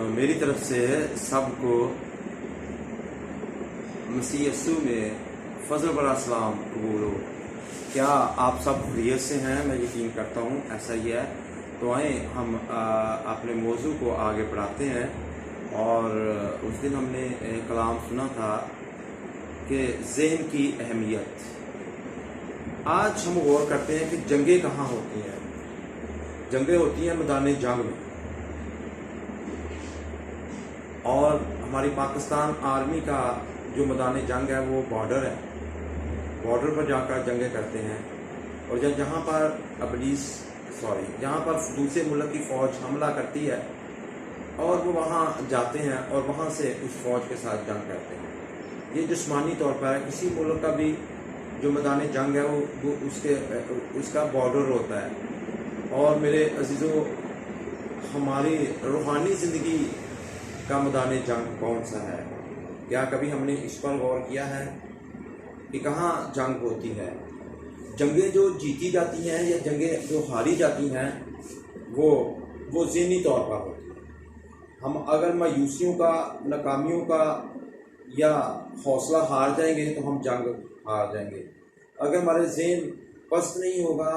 मेरी तरफ से सबको मसीह यस्सु में फजल बरा सलाम कबूल हो। क्या आप सब खैरियत से हैं? मैं यकीन करता हूँ ऐसा ही है। तो आए हम अपने मौजू को आगे बढ़ाते हैं। और उस दिन हमने कलाम सुना था कि ज़हन की अहमियत। आज हम गौर करते हैं कि जंगें कहाँ होती हैं। जंगें होती हैं मैदान जंग में। और हमारी पाकिस्तान आर्मी का जो मैदान जंग है वो बॉर्डर है। बॉर्डर पर जाकर जंगें करते हैं। और जहाँ पर जहाँ पर दूसरे मुल्क की फ़ौज हमला करती है और वो वहाँ जाते हैं और वहाँ से उस फ़ौज के साथ जंग करते हैं। ये जिस्मानी तौर पर किसी मुल्क का भी जो मैदान जंग है वो उसका बॉर्डर होता है। और मेरे अजीज़ों, हमारी रूहानी ज़िंदगी का मैदान जंग कौन सा है? क्या कभी हमने इस पर गौर किया है कि कहाँ जंग होती है? जंगें जो जीती जाती हैं या जंगें जो हारी जाती हैं वो ज़हनी तौर पर होती हैं। हम अगर मायूसियों का, नाकामियों का या हौसला हार जाएंगे तो हम जंग हार जाएंगे। अगर हमारे ज़हन पस्त नहीं होगा,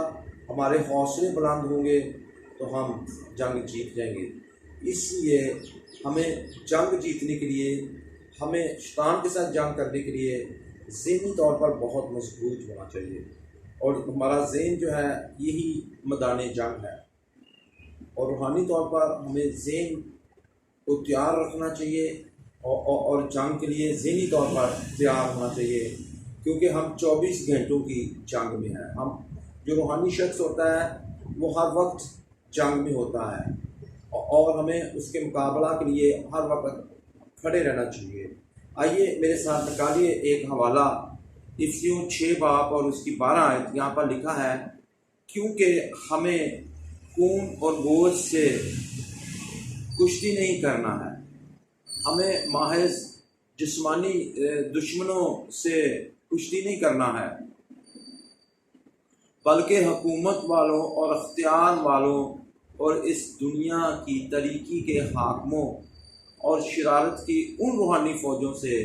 हमारे हौसले बुलंद होंगे तो हम जंग जीत जाएंगे। इसलिए हमें जंग जीतने के लिए, हमें शैतान के साथ जंग करने के लिए ज़हनी तौर पर बहुत मजबूत होना चाहिए। और हमारा ज़हन जो है यही मैदान जंग है। और रूहानी तौर पर हमें ज़हन को तैयार रखना चाहिए और जंग के लिए ज़हनी तौर पर तैयार होना चाहिए, क्योंकि हम 24 घंटों की जंग में हैं। हम जो रूहानी शख्स होता है वो हर वक्त जंग में होता है और हमें उसके मुकाबला के लिए हर वक्त खड़े रहना चाहिए। आइए मेरे साथ निकालिए एक हवाला, इफिसियों 6 बाब और उसकी 12 आयत। यहाँ पर लिखा है, क्योंकि हमें खून और गोश्त से कुश्ती नहीं करना है, हमें महज जिस्मानी दुश्मनों से कुश्ती नहीं करना है, बल्कि हुकूमत वालों और अख्तियार वालों और इस दुनिया की तरीकी के हाकिमों और शरारत की उन रूहानी फ़ौजों से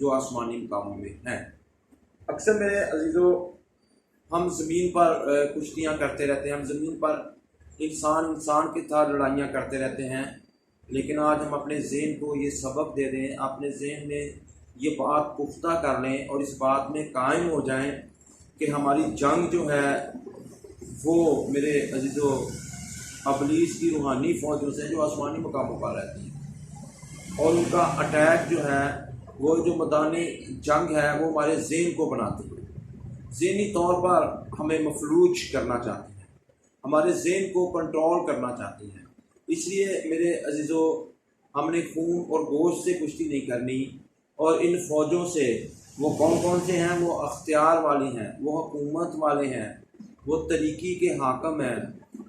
जो आसमानी मकामों में हैं। अक्सर मेरे अजीज़ों, हम ज़मीन पर कुश्तियाँ करते रहते हैं। हम ज़मीन पर इंसान के साथ लड़ाइयाँ करते रहते हैं। लेकिन आज हम अपने ज़हन को ये सबक दे दें, अपने ज़हन में ये बात पुख्ता कर लें और इस बात में कायम हो जाएं कि हमारी जंग जो है वो मेरे अजीज़ों अबलीस की रूहानी फ़ौजों से जो आसमानी मकामों पर रहती हैं। और उनका अटैक जो है वो जो मैदान जंग है वो हमारे ज़हन को बनाती है। ज़हनी तौर पर हमें मफलूज करना चाहती हैं, हमारे ज़हन को कंट्रोल करना चाहती हैं। इसलिए मेरे अजीज़ों, हमने खून और गोश्त से कुश्ती नहीं करनी। और इन फ़ौजों से, वो कौन कौन से हैं? वो अख्तियार वाली हैं, वो हुकूमत वाले हैं, वो तरीकी के हाकम हैं,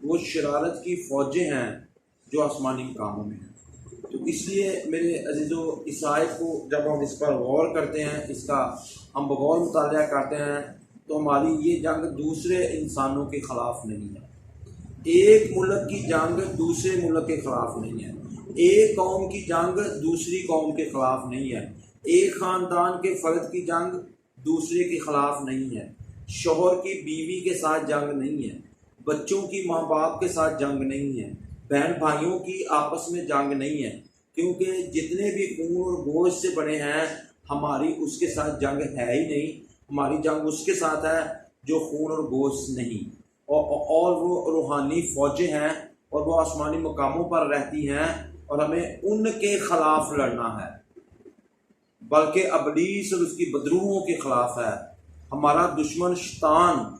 वो शरारत की फ़ौजें हैं जो आसमानी मकामों में हैं। तो इसलिए मेरे अजीज़ों, इस आयत को जब हम इस पर गौर करते हैं, इसका हम बगौर मुतालिया करते हैं, तो हमारी ये जंग दूसरे इंसानों के ख़िलाफ़ नहीं है। एक मुल्क की जंग दूसरे मुल्क के ख़िलाफ़ नहीं है। एक कौम की जंग दूसरी कौम के ख़िलाफ़ नहीं है। एक ख़ानदान के फ़र्द की जंग दूसरे के ख़िलाफ़ नहीं है। शौहर की बीवी के साथ जंग नहीं है। बच्चों की माँ बाप के साथ जंग नहीं है। बहन भाइयों की आपस में जंग नहीं है, क्योंकि जितने भी खून और गोश्त से बने हैं हमारी उसके साथ जंग है ही नहीं। हमारी जंग उसके साथ है जो खून और गोश्त नहीं। और वो रूहानी फ़ौजें हैं और वो आसमानी मकामों पर रहती हैं और हमें उनके ख़िलाफ़ लड़ना है, बल्कि अबलीस और उसकी बदरूहों के ख़िलाफ़ है। हमारा दुश्मन शैतान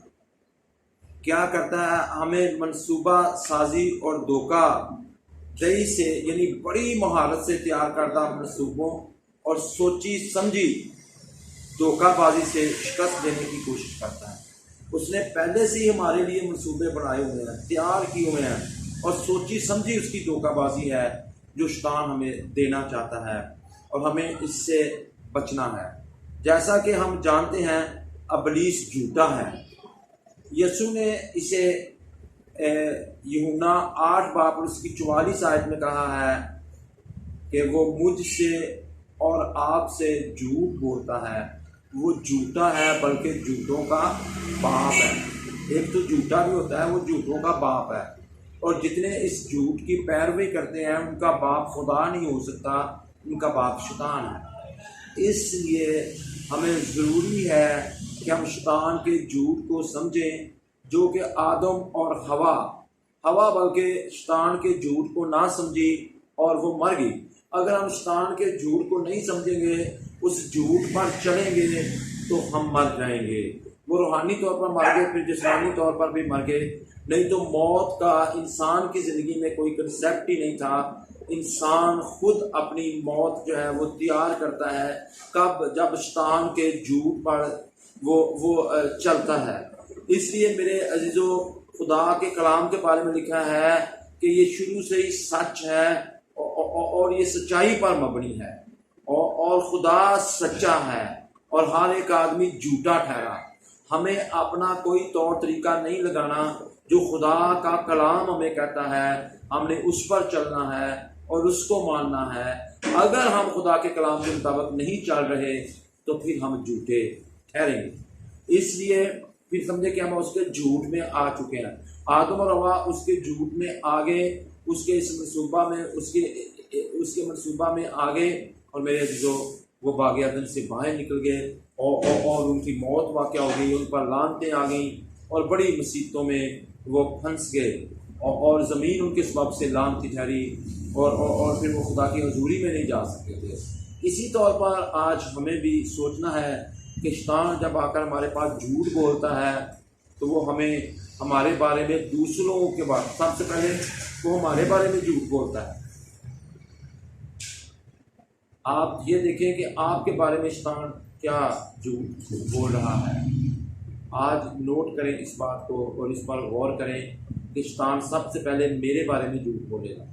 क्या करता है? हमें मंसूबा साजी और धोखा दही से, यानी बड़ी महारत से तैयार करदा मंसूबों और सोची समझी धोखाबाजी से शिकस्त देने की कोशिश करता है। उसने पहले से ही हमारे लिए मंसूबे बनाए हुए हैं, तैयार किए हुए हैं, और सोची समझी उसकी धोखाबाजी है जो शैतान हमें देना चाहता है और हमें इससे बचना है। जैसा कि हम जानते हैं अबलीस झूठा है। यीशु ने इसे यूहन्ना 8 बाब उसकी 44 आयत में कहा है कि वो मुझसे और आपसे झूठ बोलता है, वो झूठा है बल्कि झूठों का बाप है। एक तो झूठा भी होता है, वो झूठों का बाप है। और जितने इस झूठ की पैरवी करते हैं उनका बाप खुदा नहीं हो सकता, उनका बाप शैतान है। इसलिए हमें ज़रूरी है कि हम शैतान के झूठ को समझें, जो कि आदम और हवा बल्कि शैतान के झूठ को ना समझी और वो मर गई। अगर हम शैतान के झूठ को नहीं समझेंगे, उस झूठ पर चलेंगे, तो हम मर जाएंगे। वो रूहानी तौर पर मर गए, फिर जिस्मानी तौर पर भी मर गए। नहीं तो मौत का इंसान की ज़िंदगी में कोई कंसेप्ट ही नहीं था। इंसान खुद अपनी मौत जो है वो तैयार करता है, कब? जब शैतान के झूठ पर वो चलता है। इसलिए मेरे अजीज़ों, खुदा के कलाम के बारे में लिखा है कि ये शुरू से ही सच है और ये सच्चाई पर मबनी है, और खुदा सच्चा है और हर एक आदमी झूठा ठहरा। हमें अपना कोई तौर तरीका नहीं लगाना, जो खुदा का कलाम हमें कहता है हमने उस पर चलना है और उसको मानना है। अगर हम खुदा के कलाम के मुताबिक नहीं चल रहे तो फिर हम झूठे ठहरेंगे। इसलिए फिर समझे कि हम उसके झूठ में आ चुके हैं। आदम और हवा उसके झूठ में आ गए, उसके इस मनसूबा में उसके मनसूबा में आ गए, और मेरे जो वो बाग़ अदन से बाहर निकल गए और उनकी मौत वाक़या हो गई, उन पर लानतें आ गई और बड़ी मुसीबतों में वो फंस गए और ज़मीन उनके सबब से लानती ठहरी और फिर वो खुदा की हजूरी में नहीं जा सकते थे। इसी तौर पर आज हमें भी सोचना है कि शैतान जब आकर हमारे पास झूठ बोलता है तो वो हमें हमारे बारे में दूसरों के बारे, सबसे पहले वो हमारे बारे में झूठ बोलता है। आप ये देखें कि आपके बारे में शैतान क्या झूठ बोल रहा है। आज नोट करें इस बात को और इस पर गौर करें कि शैतान सबसे पहले मेरे बारे में झूठ बोलेगा।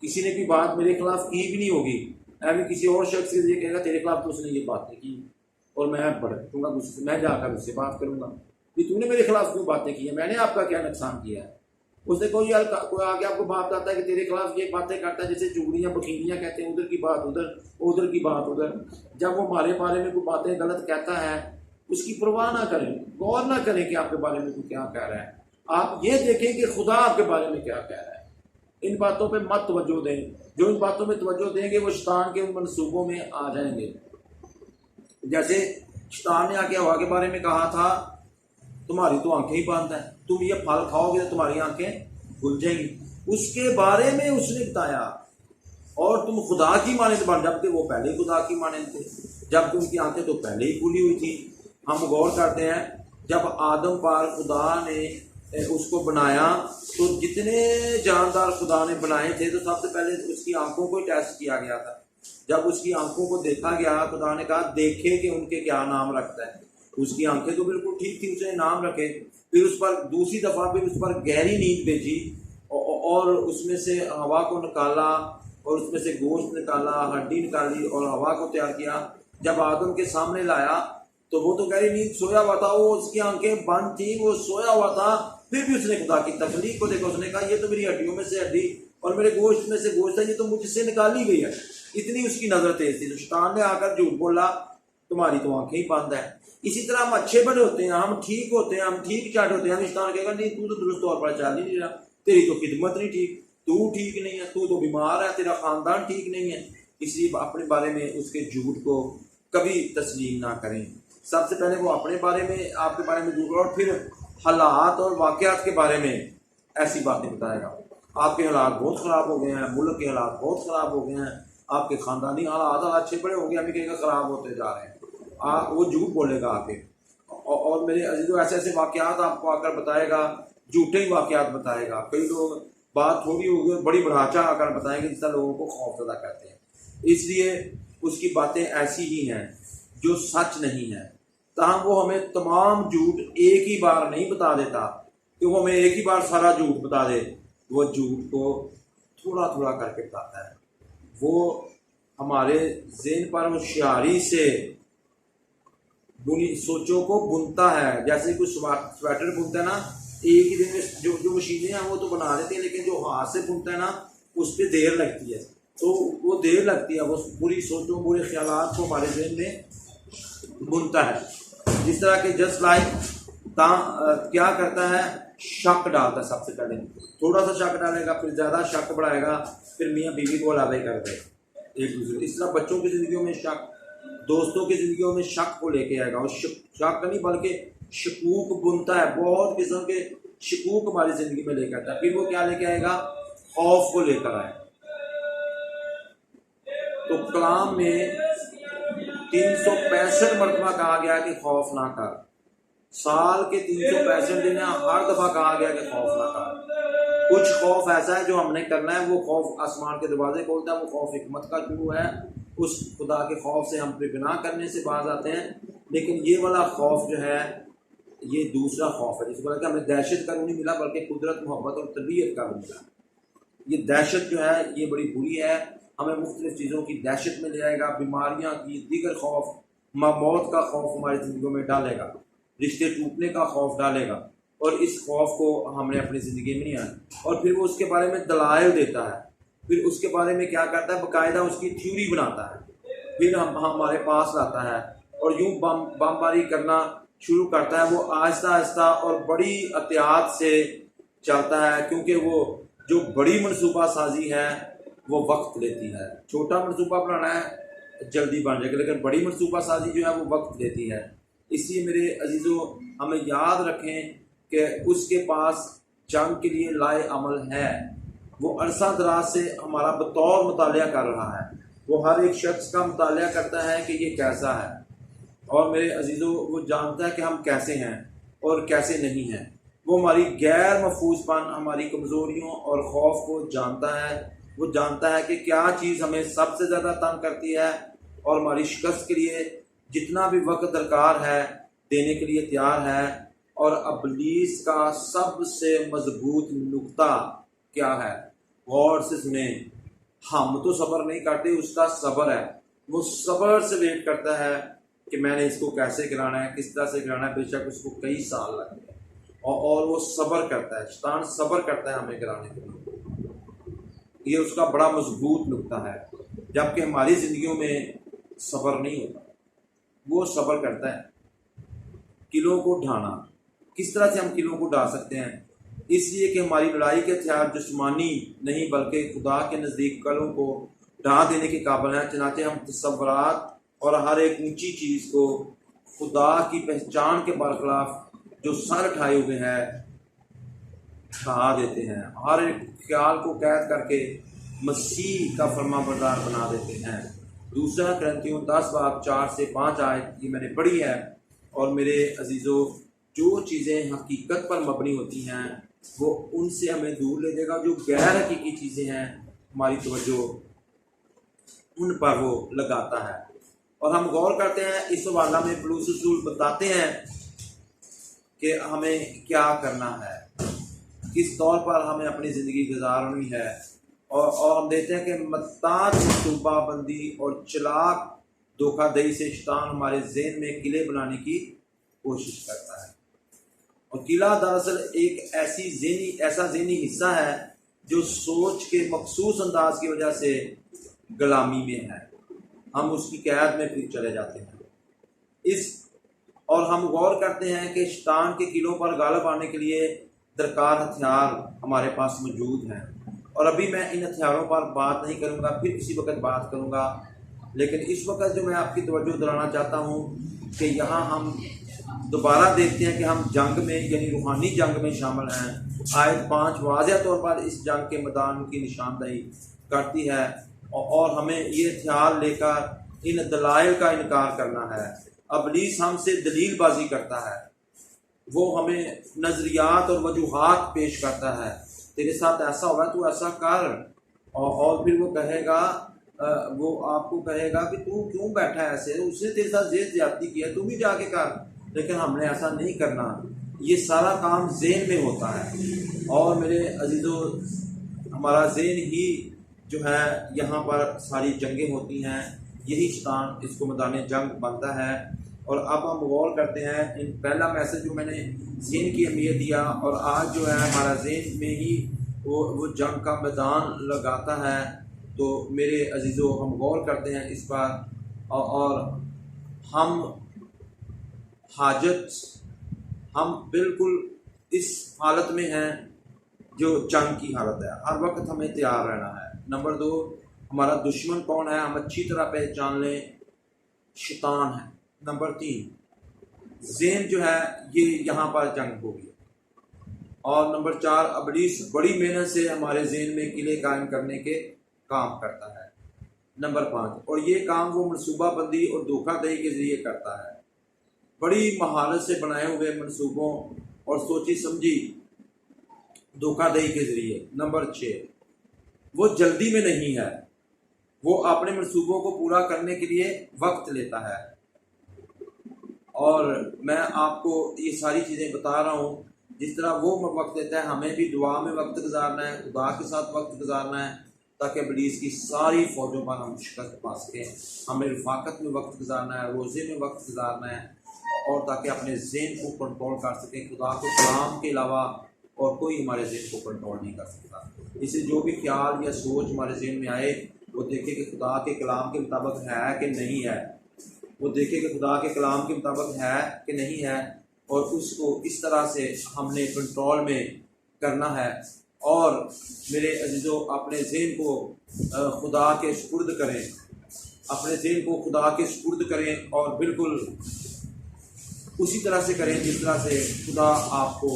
किसी ने भी बात मेरे खिलाफ की भी नहीं होगी, मैं किसी और शख्स से ये कहेगा तेरे खिलाफ तो उसने ये बातें की, और मैं भड़कूंगा गुस्से से, मैं जाकर उससे बात करूंगा कि तूने मेरे खिलाफ क्यों बातें की है, मैंने आपका क्या नुकसान किया है। उसने कोई आगे आपको बात आता है कि तेरे खिलाफ ये बातें करता है, जैसे चुगलियाँ बखीलियाँ कहते हैं, उधर की बात उधर, उधर की बात उधर। जब वो हमारे बारे में कोई बातें गलत कहता है उसकी परवाह ना करें, गौर ना करें कि आपके बारे में कोई क्या कह रहा है। आप ये देखें कि खुदा आपके बारे में क्या कह रहा है। इन बातों पे मत तवज्जो दें। जो इन बातों में तवज्जो देंगे वो शैतान के उन मनसूबों में आ जाएंगे। जैसे शैतान ने आके हवा के बारे में कहा था तुम्हारी तो आंखें ही बंद है, तुम ये फल खाओगे तो तुम्हारी आंखें खुल जाएंगी। उसके बारे में उसने बताया, और तुम खुदा की मानंद बन, जबकि वो पहले ही खुदा की मानंद थे, जबकि उनकी आंखें तो पहले ही खुली हुई थी। हम गौर करते हैं, जब आदम पर खुदा ने उसको बनाया तो जितने जानदार खुदा ने बनाए थे तो सबसे पहले उसकी आंखों को टेस्ट किया गया था। जब उसकी आंखों को देखा गया, खुदा ने कहा देखे कि उनके क्या नाम रखता है। उसकी आंखें तो बिल्कुल ठीक थी, उसने नाम रखे। फिर उस पर दूसरी दफ़ा फिर उस पर गहरी नींद भेजी और उसमें से हवा को निकाला और उसमें से गोश्त निकाला, हड्डी निकाली और हवा को तैयार किया। जब आदम के सामने लाया तो वो तो गहरी नींद सोया हुआ था, वो उसकी आंखें बंद थी, वो सोया हुआ था। फिर भी उसने खुदा की तख्लीक को देखा, उसने कहा ये तो मेरी हड्डियों में से हड्डी और मेरे गोश्त में से गोश्त है, ये तो मुझसे निकाली गई है। इतनी उसकी नजर तेज थी। तो शैतान ने आकर झूठ बोला तुम्हारी तो आंखें ही बंद है। इसी तरह हम अच्छे बड़े होते हैं, हम ठीक होते हैं, हम ठीक चाट होते हैं, हम शैतान कहेगा नहीं तू तो दुरुस्त तौर पर चल ही नहीं रहा, तेरी तो खिदमत नहीं ठीक, तू ठीक नहीं है, तू तो बीमार है, तेरा खानदान ठीक नहीं है। इसलिए अपने बारे में उसके झूठ को कभी तस्लीम ना करें। सबसे पहले वो अपने बारे में, आपके बारे में झूठ, और फिर हालात और वाक़यात के बारे में ऐसी बातें बताएगा। आपके हालात बहुत ख़राब हो गए हैं, मुल्क के हालात बहुत ख़राब हो गए हैं, आपके ख़ानदानी हालात अच्छे बड़े हो गए, अभी कहेगा ख़राब होते जा रहे हैं। वो झूठ बोलेगा आके, और मेरे अजीज़ों ऐसे ऐसे वाक़यात आपको आकर बताएगा, झूठे ही वाक़यात बताएगा। कई लोग बात थोड़ी होगी बड़ी बढ़ाचा आकर बताएंगे जिससे लोगों को खौफजदा करते हैं। इसलिए उसकी बातें ऐसी ही हैं जो सच नहीं है। ताहम वो हमें तमाम झूठ एक ही बार नहीं बता देता कि वो हमें एक ही बार सारा झूठ बता दे। वो झूठ को थोड़ा थोड़ा करके बताता है। वो हमारे ज़हन पर होशियारी से सोचों को बुनता है। जैसे कोई स्वेटर बुनता है ना, एक ही दिन में जो मशीनें हैं वो तो बना देती हैं, लेकिन जो हाथ से बुनता है ना उस पर देर लगती है। तो वो देर लगती है, वो बुरी सोचों बुरे ख्यालात को हमारे जहन में बुनता है। जिस तरह के जस्ट लाइक क्या करता है, शक डालता है। सबसे पहले थोड़ा सा शक डालेगा, फिर ज़्यादा शक बढ़ाएगा, फिर मियाँ बीवी को अलावा कर दे एक दूसरे। इस तरह बच्चों की ज़िंदगियों में शक, दोस्तों की ज़िंदगियों में शक को लेके आएगा। और शक नहीं बल्कि शकूक बुनता है, बहुत किस्म के शकूक हमारी ज़िंदगी में लेकर आता है। फिर वो क्या लेके आएगा, खौफ को लेकर आए। तो कलाम में 365 मरतबा कहा गया कि खौफ ना कर। साल के 365 दिन हर दफ़ा कहा गया कि खौफ ना कर। कुछ खौफ ऐसा है जो हमने करना है, वो खौफ आसमान के दरवाजे खोलता है, वो खौफ हिकमत का शुरू है। उस खुदा के खौफ से हम फिर गुनाह करने से बाज आते हैं। लेकिन ये वाला खौफ जो है, ये दूसरा खौफ है, जिसको कि हमें दहशत का नहीं मिला बल्कि कुदरत, मोहब्बत और तरबियत का मिला। ये दहशत जो है ये बड़ी बुरी है, हमें मुख्तलिफ चीज़ों की दहशत में ले आएगा, बीमारियाँ की, दीगर खौफ, मौत का खौफ हमारी ज़िंदगी में डालेगा, रिश्ते टूटने का खौफ डालेगा। और इस खौफ को हमने अपनी ज़िंदगी में नहीं आना। और फिर वो उसके बारे में दलाइल देता है, फिर उसके बारे में क्या करता है, बाकायदा उसकी थ्योरी बनाता है, फिर हमारे पास लाता है और यूँ बमबारी करना शुरू करता है। वो आहिस्ता आहिस्ता और बड़ी एहतियात से चलता है, क्योंकि वो जो बड़ी मनसूबा साजी है वो वक्त लेती है। छोटा मनसूबा बनाना है जल्दी बन जाएगा, लेकिन बड़ी मनसूबा साजी जो है वो वक्त लेती है। इसलिए मेरे अजीज़ों, हमें याद रखें कि उसके पास जंग के लिए लाए अमल है। वो अरसा दराज से हमारा बतौर मुतालिया कर रहा है, वो हर एक शख्स का मुतालिया करता है कि ये कैसा है। और मेरे अजीज़ों, वो जानता है कि हम कैसे हैं और कैसे नहीं हैं। वो हमारी गैर महफूजपन, हमारी कमज़ोरियों और खौफ को जानता है। वो जानता है कि क्या चीज़ हमें सबसे ज़्यादा तंग करती है, और हमारी शिकस्त के लिए जितना भी वक्त दरकार है देने के लिए तैयार है। और इब्लीस का सबसे मजबूत नुक्ता क्या है, गौर से सुने। हम तो सब्र नहीं करते, उसका सब्र है। वो सब्र से वेट करता है कि मैंने इसको कैसे गिराना है, किस तरह से गिराना है, बेशक उसको कई साल लगते हैं। और वो सब्र करता है, शैतान सब्र करता है हमें गिराने के लिए। ये उसका बड़ा मजबूत नुक्ता है। जबकि हमारी ज़िंदगियों में सब्र नहीं होता, वो सब्र करता है। किलों को ढाना, किस तरह से हम किलों को ढा सकते हैं, इसलिए कि हमारी लड़ाई के हथियार जिस्मानी नहीं बल्कि खुदा के नज़दीक कलों को ढा देने के काबिल हैं। चनाचे हम तसव्वुरात और हर एक ऊंची चीज़ को खुदा की पहचान के बरखिलाफ जो सर उठाए हुए हैं ढा देते हैं। हर एक ख्याल को कैद करके मसीह का फरमाबरदार बना देते हैं। दूसरा कुरिन्थियों 10:4-5 आयत ये मैंने पढ़ी है। और मेरे अजीज़ों, जो चीज़ें हकीकत पर मबनी होती हैं वो उनसे हमें दूर ले देगा। जो गैर हकीकी चीज़ें हैं हमारी तवज्जो उन पर वो लगाता है। और हम गौर करते हैं, इस हवाला में पौलुस रसूल बताते हैं कि हमें क्या करना है, किस तौर पर हमें अपनी ज़िंदगी गुजारनी है। और हम देखते हैं कि मत्तात मनसूबाबंदी और चलाक धोखाधड़ी से शैतान हमारे ज़हन में किले बनाने की कोशिश करता है। और किला दरअसल एक ऐसा ज़हनी हिस्सा है जो सोच के मखसूस अंदाज की वजह से गुलामी में है। हम उसकी कैद में फिर चले जाते हैं। और हम गौर करते हैं कि शैतान के किलों पर गालिब आने के लिए दरकार हथियार हमारे पास मौजूद हैं। और अभी मैं इन हथियारों पर बात नहीं करूंगा, फिर किसी वक्त बात करूंगा। लेकिन इस वक्त जो मैं आपकी तवज्जो दिलाना चाहता हूं कि यहाँ हम दोबारा देखते हैं कि हम जंग में यानी रूहानी जंग में शामिल हैं। आयत 5 वाज़ेह तौर पर इस जंग के मैदान की निशानदही करती है और हमें ये ख्याल लेकर इन दलाइल का इनकार करना है। इब्लीस हमसे दलीलबाजी करता है, वो हमें नज़रियात और वजूहात पेश करता है। तेरे साथ ऐसा होगा, तू ऐसा कर। और फिर वो कहेगा, वो आपको कहेगा कि तू क्यों बैठा है ऐसे, उसने तेरे साथ ज्यादती की है, तू भी जाके कर। लेकिन हमने ऐसा नहीं करना। ये सारा काम ज़हन में होता है। और मेरे अजीज़ों, हमारा ज़हन ही जो है यहाँ पर सारी जंगें होती हैं, यही शैतान इसको मैदान जंग बनता है। और अब हम गौर करते हैं, इन पहला मैसेज जो मैंने ज़हन की अहमियत दिया, और आज जो है हमारा ज़हन में ही वो जंग का मैदान लगाता है। तो मेरे अजीज़ों, हम गौर करते हैं इस पर और हम हम बिल्कुल इस हालत में हैं जो जंग की हालत है। हर वक्त हमें तैयार रहना है। नंबर 2, हमारा दुश्मन कौन है, हम अच्छी तरह पहचान लें, शैतान है। नंबर 3, ज़हन जो है ये यहाँ पर जंग होगी। और नंबर 4, इब्लीस बड़ी मेहनत से हमारे ज़हन में किले कायम करने के काम करता है। नंबर 5, और ये काम वो मनसूबाबंदी और धोखाधड़ी के ज़रिए करता है, बड़ी महारत से बनाए हुए मनसूबों और सोची समझी धोखाधड़ी के ज़रिए। नंबर 6, वो जल्दी में नहीं है, वो अपने मनसूबों को पूरा करने के लिए वक्त लेता है। और मैं आपको ये सारी चीज़ें बता रहा हूँ, जिस तरह वो वक्त लेता है, हमें भी दुआ में वक्त गुजारना है, खुदा के साथ वक्त गुजारना है, ताकि इब्लीस की सारी फौजों पर हम शिकस्त पा सकें। हमें रफाकत में वक्त गुजारना है, रोज़े में वक्त गुजारना है, और ताकि अपने ज़हन को कंट्रोल कर सकें। खुदा को कलाम के अलावा और कोई हमारे ज़हन को कंट्रोल नहीं कर सकता। इससे जो भी ख्याल या सोच हमारे ज़हन में आए, वो देखें कि खुदा के कलाम के मुताबिक है कि नहीं है, वो देखें कि खुदा के कलाम के मुताबिक है कि नहीं है, और उसको इस तरह से हमने कंट्रोल में करना है। और मेरे अजीज़ों, अपने ज़हन को खुदा के सुपुर्द करें, अपने ज़हन को खुदा के सुपुर्द करें, और बिल्कुल उसी तरह से करें जिस तरह से खुदा आपको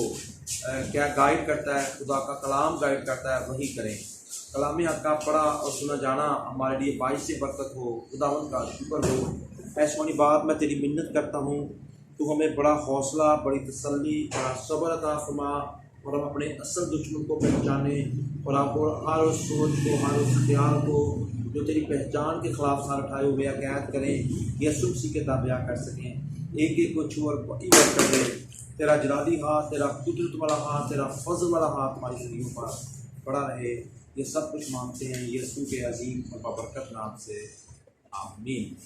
क्या गाइड करता है, खुदा का कलाम गाइड करता है, वही करें। कलाम हक़ का पढ़ा और सुना जाना हमारे लिए बाइस से बरकत हो। खुदावंद का शुक्र हो। ऐसी बात मैं तेरी मिन्नत करता हूँ, तू हमें बड़ा हौसला, बड़ी तसल्ली, बड़ा सब्र अता फरमा, और हम अपने असल दुश्मन को पहचाने, और आपको हर उस सोच को, हर उस ख्याल को जो तेरी पहचान के ख़िलाफ़ सार उठाए हुए कैद करें, यसुम सी के ताबिया कर सकें। एक एक को छू और इवर कर दे। तेरा जलाली हाथ, तेरा कुदरत वाला हाथ, तेरा फजल वाला हाथ हमारी ज़िंदगियों पर पड़ा रहे। ये सब कुछ मांगते हैं यीशु के अजीम और बरकत नाम से, आमीन।